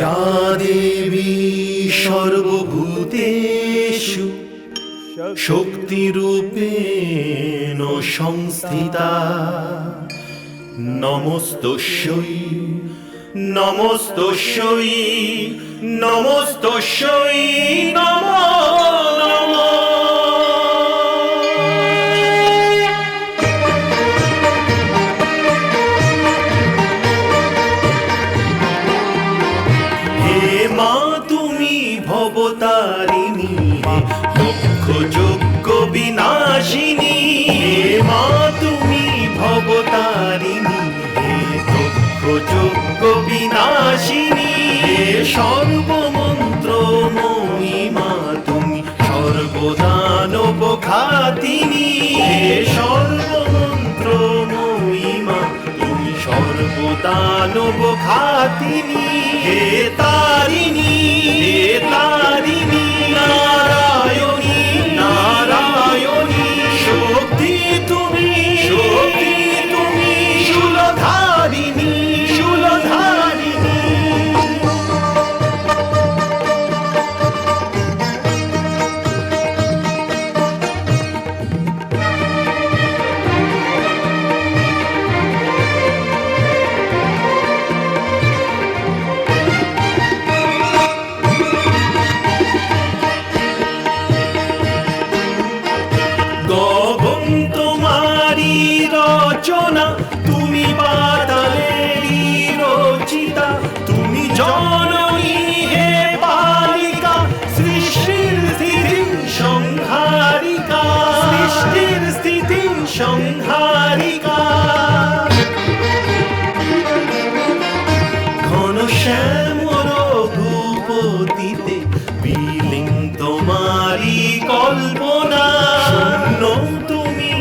যা দেবী সর্বভূতেষু শক্তিরূপেণ সংস্থিতা নমস্তস্যৈ নমস্তস্যৈ নমস্তস্যৈ নমো নমঃ। ভবতারিণী লক্ষ যজ্ঞ বিনাশিনী, হে মা তুমি ভবতারিণী, হে লক্ষ যজ্ঞ বিনাশিনী, হে সর্বমন্ত্র মহিমা তুমি সর্বদানব খাতিনী, হে সর্বমন্ত্র মহিমা তুমি সর্বদানব খাতিনী, হে তারিণী হে তারিণী নারায়ণী নারায়ণী শক্তি তুমি শূলধারিণী শূলধারিণী। রচনা তুমি বাতালেরই রচিতা, তুমি জননী হে পালিকা, সৃষ্টির স্থিতি সংহারিকা, সৃষ্টির স্থিতি সংহারিকা। ঘন শ্যামল রঘুপতিতে বিলীন তোমারি কল্পনা, শূন্য তুমি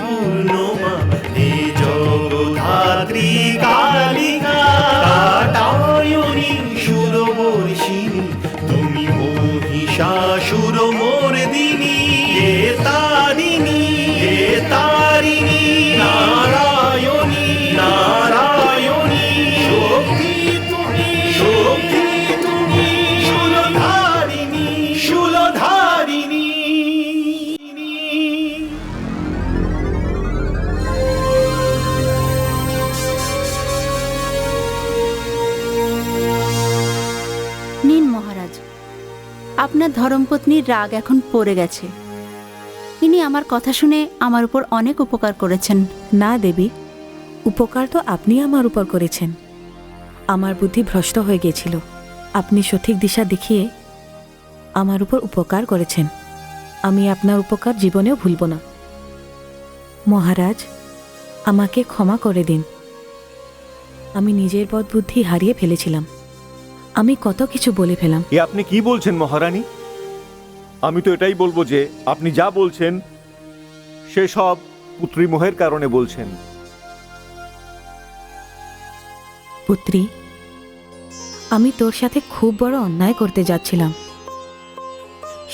পূর্ণমা হে জগদ্ধাত্রী কালিকা, কাটায়নী সুরবর্ষিণী তুমি মহিষাসুর মর্দিনী, হে তারিণী হে তারিণী নারায়ণী নারায়ণী শক্তি তুমি শূলধারিণী শূলধারিণী। নিন মহারাজ, আপনার ধর্মপত্নীর রাগ এখন পড়ে গেছে। ইনি আমার কথা শুনে আমার উপর অনেক উপকার করেছেন। না দেবী, উপকার তো আপনি আমার উপর করেছেন। আমার বুদ্ধি ভ্রষ্ট হয়ে গিয়েছিল, আপনি সঠিক দিশা দেখিয়ে আমার উপর উপকার করেছেন। আমি আপনার উপকার জীবনেও ভুলব না। মহারাজ, আমাকে ক্ষমা করে দিন। আমি নিজের পথ বুদ্ধি হারিয়ে ফেলেছিলাম। আমি কত কিছু বলে ফেলাম। এ আপনি কি বলছেন মহারানী? আমি তো এটাই বলবো যে আপনি যা বলছেন সে সব পুত্রী মোহের কারণে বলছেন। পুত্রী, আমি তোর সাথে খুব বড় অন্যায় করতে যাচ্ছিলাম।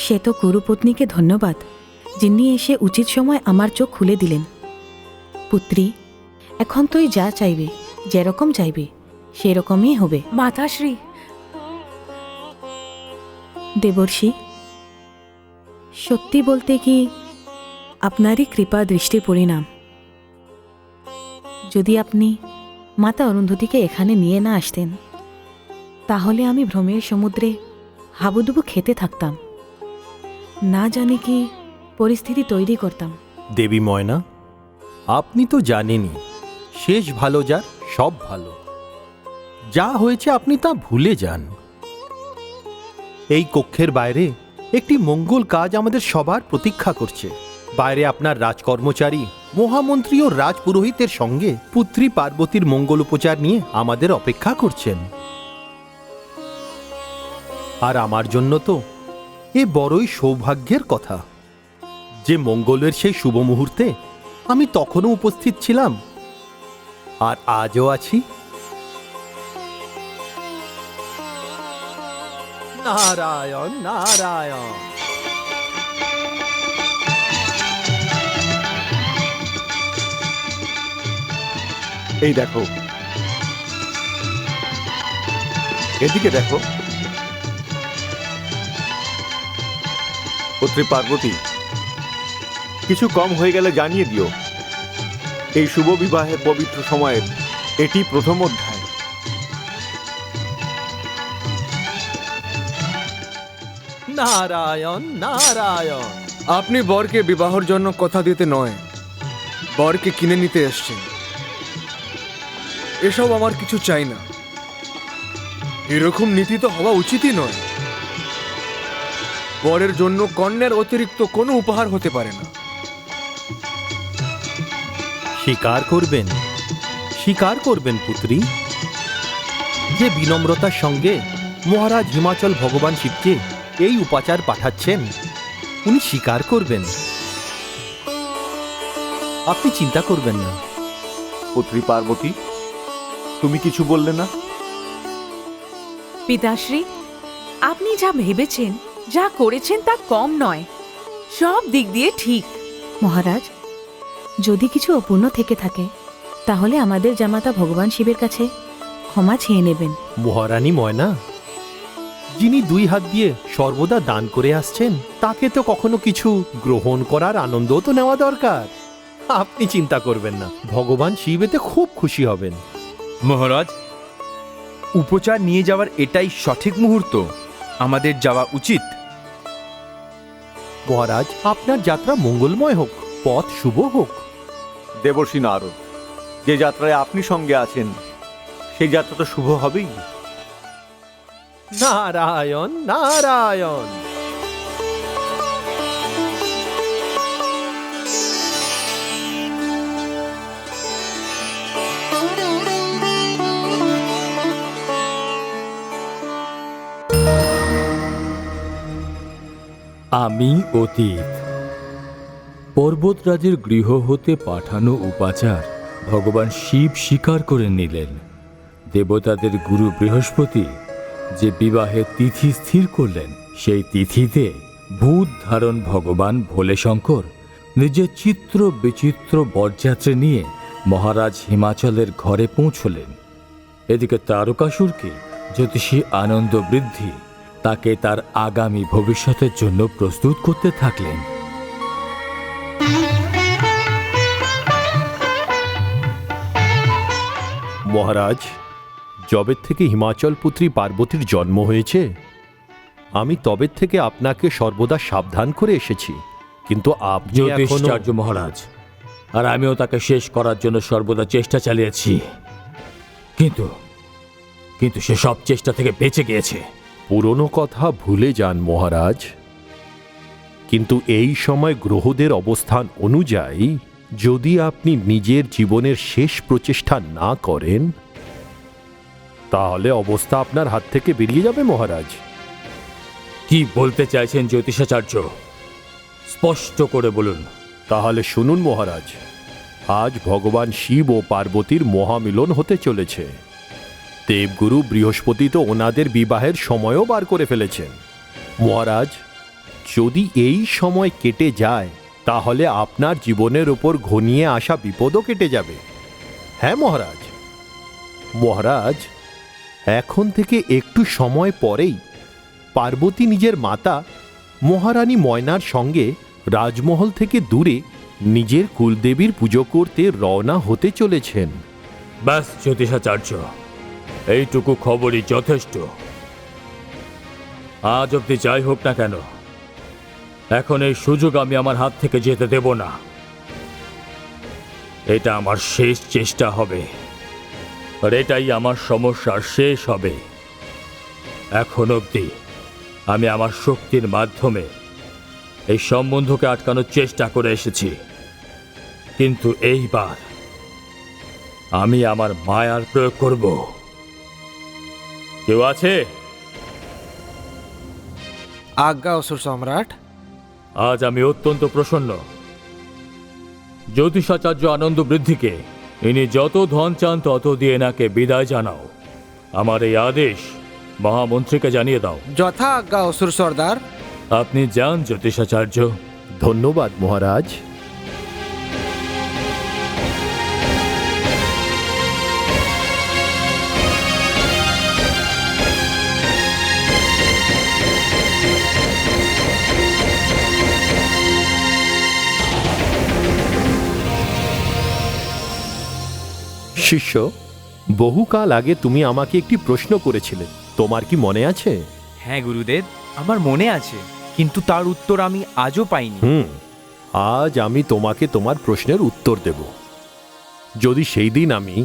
সে তো গুরুপত্নীকে ধন্যবাদ, যিনি এসে উচিত সময় আমার চোখ খুলে দিলেন। পুত্রী, এখন তুই যা চাইবে, যেরকম চাইবে সেরকমই হবে। মাতাশ্রী, দেবর্ষি, সত্যি বলতে কি আপনারই কৃপা দৃষ্টির পরিণাম। যদি আপনি মাতা অরুন্ধতীকে এখানে নিয়ে না আসতেন, তাহলে আমি ভ্রমের সমুদ্রে হাবুডুবু খেতে থাকতাম। না জানি কি পরিস্থিতি তৈরি করতাম। দেবী ময়না, আপনি তো জানেনই, শেষ ভালো যার সব ভালো। যা হয়েছে আপনি তা ভুলে যান। এই কক্ষের বাইরে একটি মঙ্গল কাজ আমাদের সবার প্রতীক্ষা করছে। বাইরে আপনার রাজকর্মচারী মহামন্ত্রী ও রাজপুরোহিতের সঙ্গে পুত্রী পার্বতীর মঙ্গল উপচার নিয়ে আমাদের অপেক্ষা করছেন। আর আমার জন্য তো এ বড়ই সৌভাগ্যের কথা যে মঙ্গলের সেই শুভ মুহূর্তে আমি তখনও উপস্থিত ছিলাম, আর আজও আছি। নারায়ণ নারায়ণ। এই দেখো, এদিকে দেখো। পুত্রী পার্বতী, কিছু কম হয়ে গেলে জানিয়ে দিও। এই শুভ বিবাহের পবিত্র সময়ের এটি প্রথম অধ্যায়। নারায়ণ নারায়ণ। আপনি বরকে বিবাহর জন্য কথা দিতে নয়, বরকে কিনে নিতে এসছেন। এসব আমার কিছু চাই না। এরকম নীতি তো হওয়া উচিতই নয়। বরের জন্য কন্যার অতিরিক্ত কোনো উপহার হতে পারে না। স্বীকার করবেন পুত্রী, যে বিনম্রতার সঙ্গে মহারাজ হিমাচল ভগবান শিবকে এই উপাচার পাঠাচ্ছেন, উনি স্বীকার করবেন। আপনি চিন্তা করবেন না। পুত্রী পার্বতী, তুমি কিছু বললে না? পিতাশ্রী, আপনি যা ভেবেছেন, যা করেছেন তা কম নয়, সব দিক দিয়ে ঠিক। মহারাজ, যদি কিছু অপূর্ণ থেকে থাকে তাহলে আমাদের জামাতা ভগবান শিবের কাছে ক্ষমা চেয়ে নেবেন। মহারানী ময়না, যিনি 2 হাত দিয়ে সর্বদা দান করে আসছেন, তাকে তো কখনো কিছু গ্রহণ করার আনন্দও তো নেওয়া দরকার। আপনি চিন্তা করবেন না, ভগবান শিব এতে খুব খুশি হবেন। মহারাজ, উপচার নিয়ে যাওয়ার এটাই সঠিক মুহূর্ত। আমাদের যাওয়া উচিত। মহারাজ, আপনার যাত্রা মঙ্গলময় হোক, পথ শুভ হোক। দেবর্ষি নারদ, যে যাত্রায় আপনি সঙ্গে আছেন সেই যাত্রা তো শুভ হবেই। নারায়ণ নারায়ণ। আমি অতীত। পর্বতরাজের গৃহ হতে পাঠানো উপাচার ভগবান শিব স্বীকার করে নিলেন। দেবতাদের গুরু বৃহস্পতি যে বিবাহের তিথি স্থির করলেন, সেই তিথিতে ভূত ধারণ ভগবান ভোলে শঙ্কর নিজের চিত্র বিচিত্র বরযাত্রী নিয়ে মহারাজ হিমাচলের ঘরে পৌঁছলেন। এদিকে তারকাসুরকে জ্যোতিষী আনন্দ বৃদ্ধি তাকে তার আগামী ভবিষ্যতের জন্য প্রস্তুত করতে থাকলেন। মহারাজ, যবে থেকে হিমাচল পুত্রী পার্বতীর জন্ম হয়েছে, আমি তবে থেকে আপনাকে সর্বদা সাবধান করে এসেছি, কিন্তু আপনি এখনো... জ্যোতিষাচার্য মহারাজ, আর আমিও তাকে শেষ করার জন্য সর্বদা চেষ্টা চালিয়েছি, কিন্তু সে সব চেষ্টা থেকে বেঁচে গিয়েছে। পুরনো কথা ভুলে যান মহারাজ, কিন্তু এই সময় গ্রহদের অবস্থান অনুযায়ী যদি আপনি নিজের জীবনের শেষ প্রচেষ্টা না করেন, তাহলে অবস্থা আপনার হাত থেকে বেরিয়ে যাবে মহারাজ। কি বলতে চাইছেন জ্যোতিষাচার্য? স্পষ্ট করে বলুন। তাহলে শুনুন মহারাজ, আজ ভগবান শিব ও পার্বতীর মহামিলন হতে চলেছে। দেবগুরু বৃহস্পতি তো ওনাদের বিবাহের সময়ও বার করে ফেলেছেন। মহারাজ, যদি এই সময় কেটে যায়, তাহলে আপনার জীবনের ওপর ঘনিয়ে আসা বিপদও কেটে যাবে। হ্যাঁ মহারাজ। মহারাজ, এখন থেকে একটু সময় পরেই পার্বতী নিজের মাতা মহারানী ময়নার সঙ্গে রাজমহল থেকে দূরে নিজের কুলদেবীর পুজো করতে রওনা হতে চলেছেন। ব্যাস জ্যোতিষাচার্য, এইটুকু খবরই যথেষ্ট। আজ অব্দি যাই হোক না কেন, এখন এই সুযোগ আমি আমার হাত থেকে যেতে দেব না। এটা আমার শেষ চেষ্টা হবে, আর এটাই আমার সমস্যার শেষ হবে। এখন অব্দি আমি আমার শক্তির মাধ্যমে এই সম্বন্ধকে আটকানোর চেষ্টা করে এসেছি, কিন্তু এইবার আমি আমার মায়ার প্রয়োগ করব। কেউ আছে? আজ্ঞা অসুর সম্রাট। আজ আমি অত্যন্ত প্রসন্ন। জ্যোতিষাচার্য আনন্দ বৃদ্ধিকে ইনি যত ধন চান তত দিয়ে এনাকে বিদায় জানাও। আমার এই আদেশ মহামন্ত্রীকে জানিয়ে দাও। যথা আজ্ঞা অসুর সর্দার। আপনি যান জ্যোতিষাচার্য। ধন্যবাদ মহারাজ। শিষ্য, বহুকাল আগে তুমি আমাকে একটি প্রশ্ন করেছিলে, তোমার কি মনে আছে? হ্যাঁ গুরুদেব, আমার মনে আছে, কিন্তু তার উত্তর আমি আজও পাইনি। আজ আমি তোমাকে তোমার প্রশ্নের উত্তর দেব। যদি সেই দিন আমি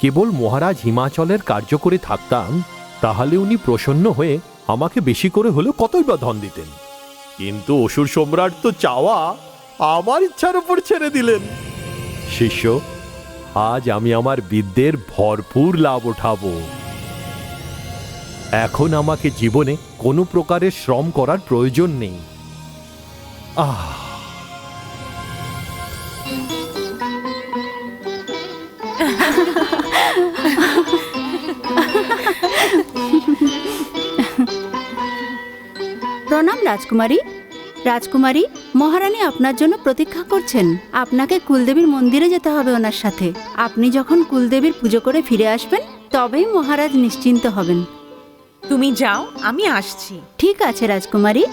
কেবল মহারাজ হিমাচলের কার্য করে থাকতাম, তাহলে উনি প্রসন্ন হয়ে আমাকে বেশি করে হলেও কতই বা ধন দিতেন। কিন্তু অসুর সম্রাট তো চাওয়া আমার ইচ্ছার উপর ছেড়ে দিলেন। শিষ্য, আজ আমি আমার বিদ্যের ভরপুর লাভ উঠাবো। এখন আমাকে জীবনে কোনো প্রকারের শ্রম করার প্রয়োজন নেই। প্রণাম রাজকুমারী। রাজকুমারী, মহারানী আপনার জন্য প্রতীক্ষা করছেন। আপনাকে কুলদেবীর মন্দিরে যেতে হবে ওনার সাথে। আপনি যখন কুলদেবীর পুজো করে ফিরে আসবেন, তবেই মহারাজ নিশ্চিন্ত হবেন। তুমি যাও, আমি আসছি। ঠিক আছে রাজকুমারী।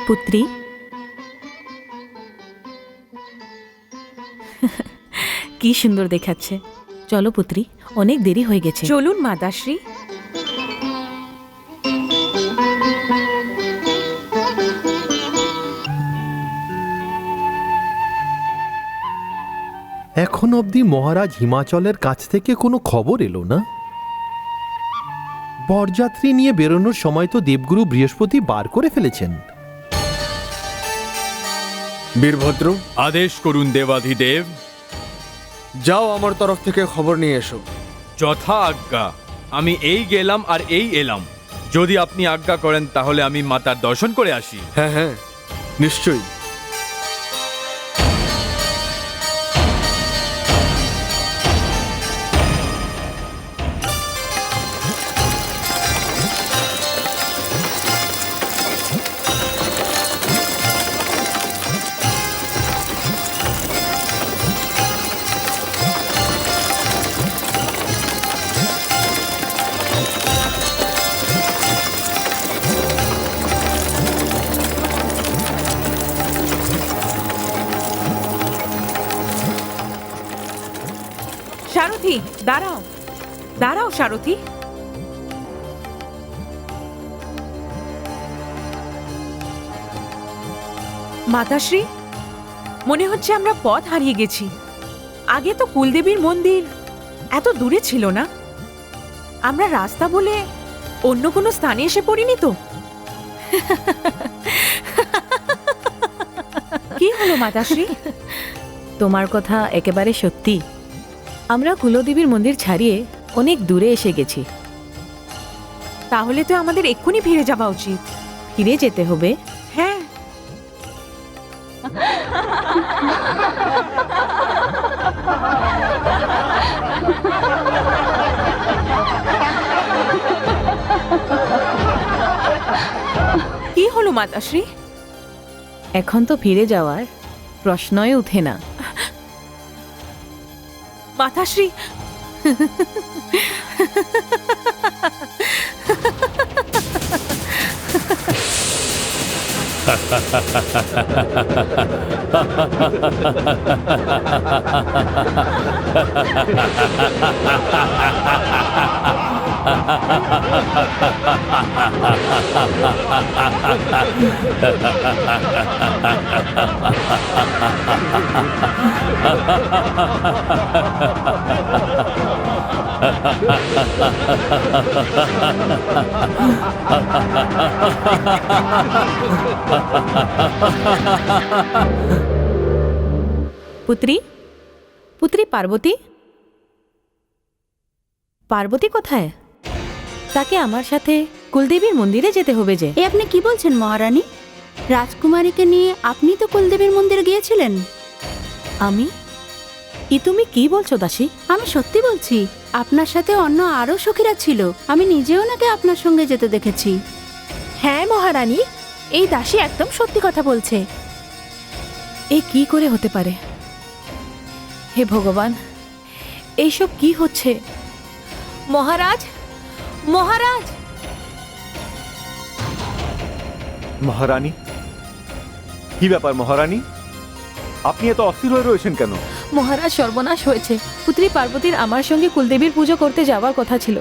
পুত্রী, কি সুন্দর দেখাচ্ছে। চলো পুত্রী, অনেক দেরি হয়ে গেছে। চলুন মাতাশ্রী। এখন অবধি মহারাজ হিমাচলের কাছ থেকে কোনো খবর এলো না। বরযাত্রী নিয়ে বেরোনোর সময় তো দেবগুরু বৃহস্পতি বার করে ফেলেছেন। বীরভদ্র, আদেশ করুন দেবাধিদেব। যাও আমার তরফ থেকে খবর নিয়ে এসো। যথা আজ্ঞা। আমি এই গেলাম আর এই এলাম। যদি আপনি আজ্ঞা করেন তাহলে আমি মাতার দর্শন করে আসি। হ্যাঁ হ্যাঁ, নিশ্চয়ই। সারথি, দাঁড়াও দাঁড়াও সারথি। মাতাশ্রী, মনে হচ্ছে আমরা পথ হারিয়ে গেছি। আগে তো কুলদেবীর মন্দির এত দূরে ছিল না। আমরা রাস্তা বলে অন্য কোনো স্থানে এসে পড়িনি তো? কি হলো মাতাশ্রী? তোমার কথা একেবারে সত্যি। আমরা কুলদেবীর মন্দির ছাড়িয়ে অনেক দূরে এসে গেছি। তাহলে তো আমাদের এক্ষুনি ফিরে যাওয়া উচিত। ফিরে যেতে হবে? হ্যাঁ। কি হলো মাতাশ্রী? এখন তো ফিরে যাওয়ার প্রশ্নই উঠে না। মাতাশ্রী, পুত্রী, পুত্রী পার্বতী, পার্বতী কোথায়? তাকে আমার সাথে কুলদেবীর মন্দিরে যেতে হবে যে। এ আপনি কি বলছেন মহারানী? রাজকুমারীকে নিয়ে আপনি তো কুলদেবীর মন্দিরে গিয়েছিলেন। আমি? তুমি কি বলছো দাসী? আমি সত্যি বলছি, আপনার সাথে অন্য আরো সখীরা ছিল। আমি নিজেও নাকি আপনার সঙ্গে যেতে দেখেছি। হ্যাঁ মহারানী, এই দাসী একদম সত্যি কথা বলছে। এ কি করে হতে পারে? হে ভগবান, এইসব কি হচ্ছে? মহারাজ, মহারাজ! মহারানী, কি ব্যাপার মহারানী, আপনি এত অস্থির হয়ে রয়েছেন কেন? মহারাজ, সর্বনাশ হয়েছে। পুত্রী পার্বতীর আমার সঙ্গে কুলদেবীর পুজো করতে যাওয়ার কথা ছিল।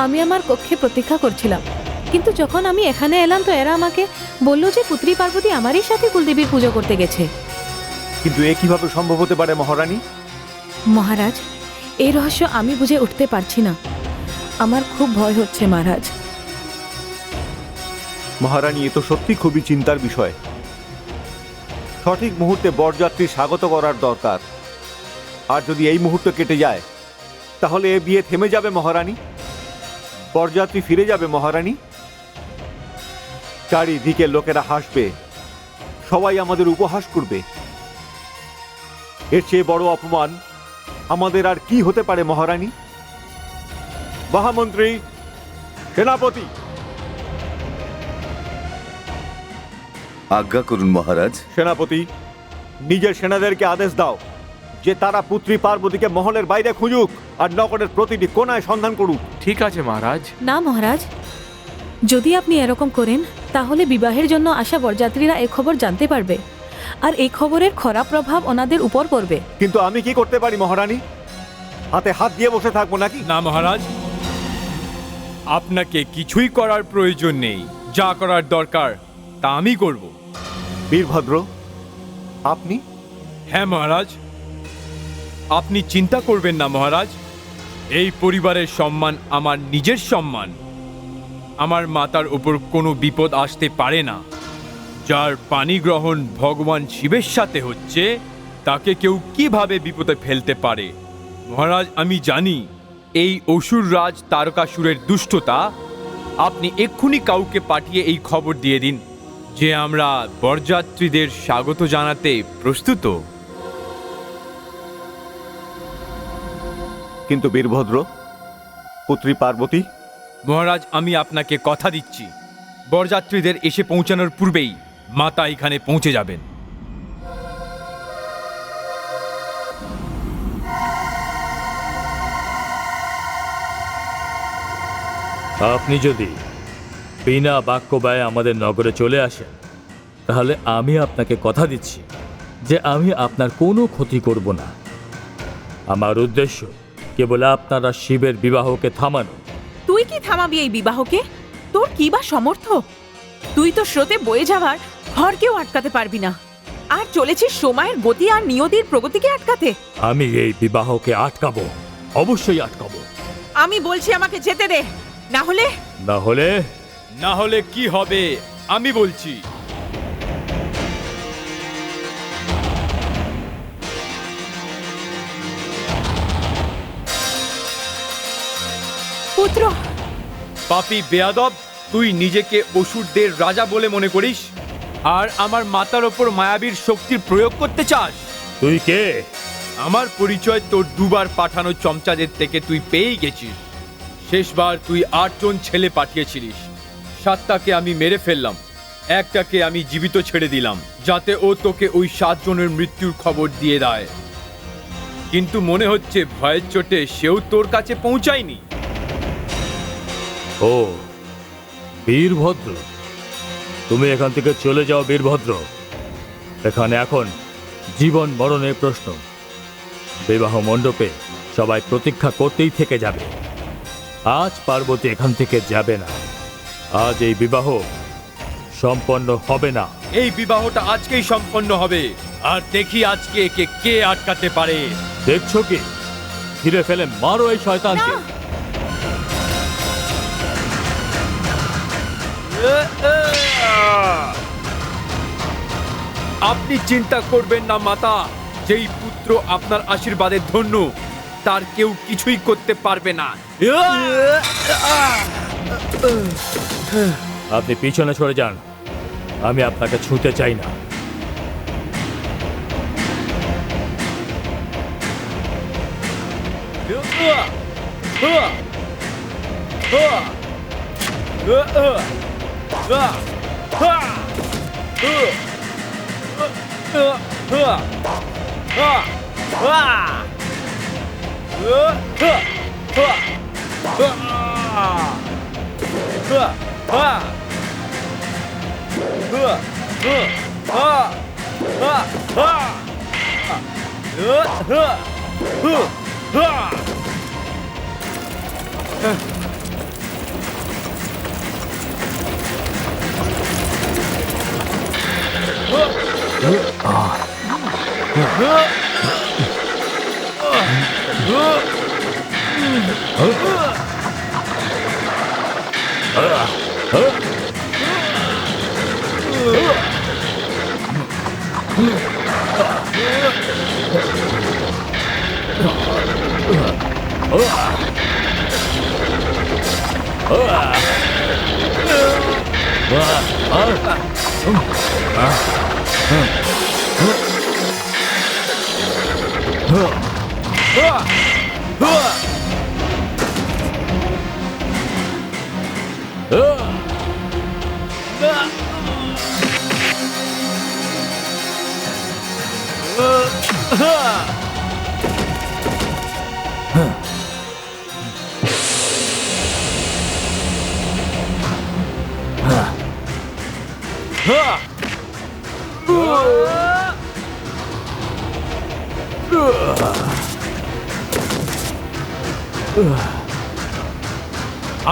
আমি আমার কক্ষে প্রতীক্ষা করছিলাম, কিন্তু যখন আমি এখানে এলাম তো এরা আমাকে বলল যে পুত্রী পার্বতী আমারই সাথে কুলদেবীর পুজো করতে গেছে। কিন্তু এ কিভাবে সম্ভব হতে পারে মহারানী? মহারাজ, এই রহস্য আমি বুঝে উঠতে পারছি না। আমার খুব ভয় হচ্ছে মহারাজ। মহারানী, এ তো সত্যি খুবই চিন্তার বিষয়। সঠিক মুহূর্তে বরযাত্রী স্বাগত করার দরকার। আর যদি এই মুহূর্ত কেটে যায় তাহলে এ বিয়ে থেমে যাবে মহারানী, বরযাত্রী ফিরে যাবে মহারানী। চারিদিকে লোকেরা হাসবে, সবাই আমাদের উপহাস করবে। এর চেয়ে বড় অপমান আমাদের আর কি হতে পারে মহারানী? মহামন্ত্রী, সেনাপতি, আজ্ঞা করুন মহারাজ। সেনাপতি, নিজের সেনাদেরকে আদেশ দাও যে তারা পুত্রী পার্বতীকে মহলের বাইরে খুঁজুক আর নগরের প্রতিটি কোণায় সন্ধান করুক। ঠিক আছে মহারাজ। না মহারাজ, যদি আপনি এরকম করেন তাহলে বিবাহের জন্য আসা বরযাত্রীরা এই খবর জানতে পারবে, আর এই খবরের খারাপ প্রভাব ওনাদের উপর পড়বে। কিন্তু আমি কি করতে পারি মহারানী? হাতে হাত দিয়ে বসে থাকবো নাকি? না মহারাজ, আপনাকে কিছুই করার প্রয়োজন নেই। যা করার দরকার তা আমি করব। বীরভদ্র, আপনি? হ্যাঁ মহারাজ, আপনি চিন্তা করবেন না মহারাজ। এই পরিবারের সম্মান আমার নিজের সম্মান। আমার মাতার উপর কোনো বিপদ আসতে পারে না। যার পানি গ্রহণ ভগবান শিবের সাথে হচ্ছে, তাকে কেউ কিভাবে বিপদে ফেলতে পারে? মহারাজ, আমি জানি এই অসুর রাজ তারকাসুরের দুষ্টতা। আপনি এক্ষুনি কাউকে পাঠিয়ে এই খবর দিয়ে দিন যে আমরা বরযাত্রীদের স্বাগত জানাতে প্রস্তুত। কিন্তু বীরভদ্র, পুত্রী পার্বতী? মহারাজ, আমি আপনাকে কথা দিচ্ছি, বরযাত্রীদের এসে পৌঁছানোর পূর্বেই মাতা এখানে পৌঁছে যাবেন। আপনি যদি বিনা বাক্য ব্যয়ে আমাদের নগরে চলে আসেন তাহলে আমি আপনাকে কথা দিচ্ছি যে আমি আপনার কোনো ক্ষতি করব না। আমার উদ্দেশ্য কেবল আপনারা শিবের বিবাহকে থামানো। তুই কি থামাবি এই বিবাহকে? তোর কি বা সমর্থ? তুই তো স্রোতে বয়ে যাওয়ার ঘরকেও আটকাতে পারবি না, আর চলেছিস সময়ের গতি আর নিয়তির প্রগতিকে আটকাতে। আমি এই বিবাহকে আটকাবো, অবশ্যই আটকাবো। আমি বলছি আমাকে যেতে দে, না হলে না হলে কি হবে আমি বলছি। পুত্র, পাপী বেয়াদব, তুই নিজেকে অসুরদের রাজা বলে মনে করিস আর আমার মাতার ওপর মায়াবীর শক্তির প্রয়োগ করতে চাস? তুই কে? আমার পরিচয় তোর দুবার পাঠানো চমচাদের থেকে তুই পেয়েই গেছিস। শেষবার তুই 8 জন ছেলে পাঠিয়েছিলিস, 7টাকে আমি মেরে ফেললাম, একটাকে আমি জীবিত ছেড়ে দিলাম যাতে ও তোকে ওই 7 জনের মৃত্যুর খবর দিয়ে দেয়। কিন্তু মনে হচ্ছে ভয়ের চোটে সেও তোর কাছে পৌঁছায়নি। ও বীরভদ্র, তুমি এখান থেকে চলে যাও বীরভদ্র। এখানে এখন জীবন মরণের প্রশ্ন। বিবাহ মণ্ডপে সবাই প্রতীক্ষা করতেই থেকে যাবে। আজ পার্বতী এখান থেকে যাবে না, আজ এই বিবাহ সম্পন্ন হবে না। এই বিবাহটা আজকেই সম্পন্ন হবে, আর দেখি আজকে একে কে আটকাতে পারে। দেখছো কি? ঘিরে ফেলে মারো এই শয়তানকে। আপনি চিন্তা করবেন না মাতা, যেই পুত্র আপনার আশীর্বাদের ধন্য তার কেউ কিছুই করতে পারবে না। আপনি পিছনে সরে যান, আমি আপনাকে ছুঁতে চাই না।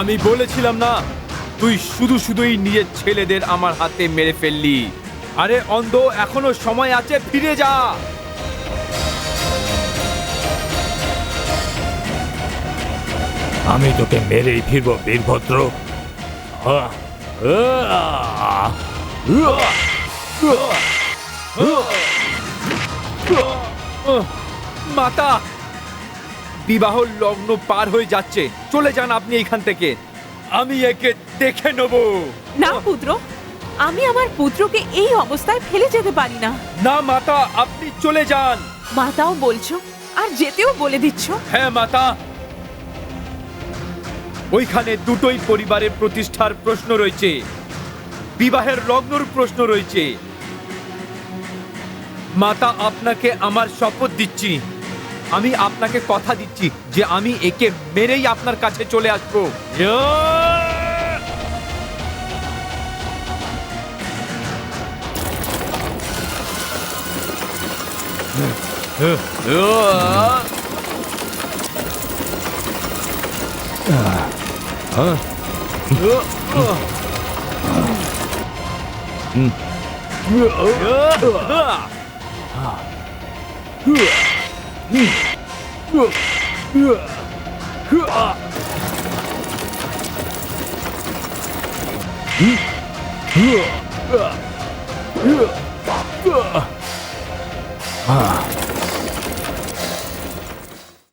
আমি বলেছিলাম না, তুই শুধু শুধুই নিজের ছেলেদের আমার হাতে মেরে ফেললি। আরে অন্ধ, এখনো সময় আছে, ফিরে যা। আমি তোকে মেরেই ফিরব বীরভদ্র। মাতা, বিবাহ লগ্ন পার হয়ে যাচ্ছে, চলে যান আপনি এখান থেকে, আমি একে দেখে নেব। না পুত্র, আমি আমার পুত্রকে এই অবস্থায় ফেলে যেতে পারি না। না মাতা, আপনি চলে যান। মাতাও বলছো আর যেতেও বলে দিচ্ছ। হ্যাঁ মাতা, ওইখানে দুটোই পরিবারের প্রতিষ্ঠার প্রশ্ন রয়েছে, বিবাহের লগ্নর প্রশ্ন রয়েছে। মাতা, আপনাকে আমার শপথ দিচ্ছি, আমি আপনাকে কথা দিচ্ছি যে আমি একে মেরেই আপনার কাছে চলে আসবো। Ah.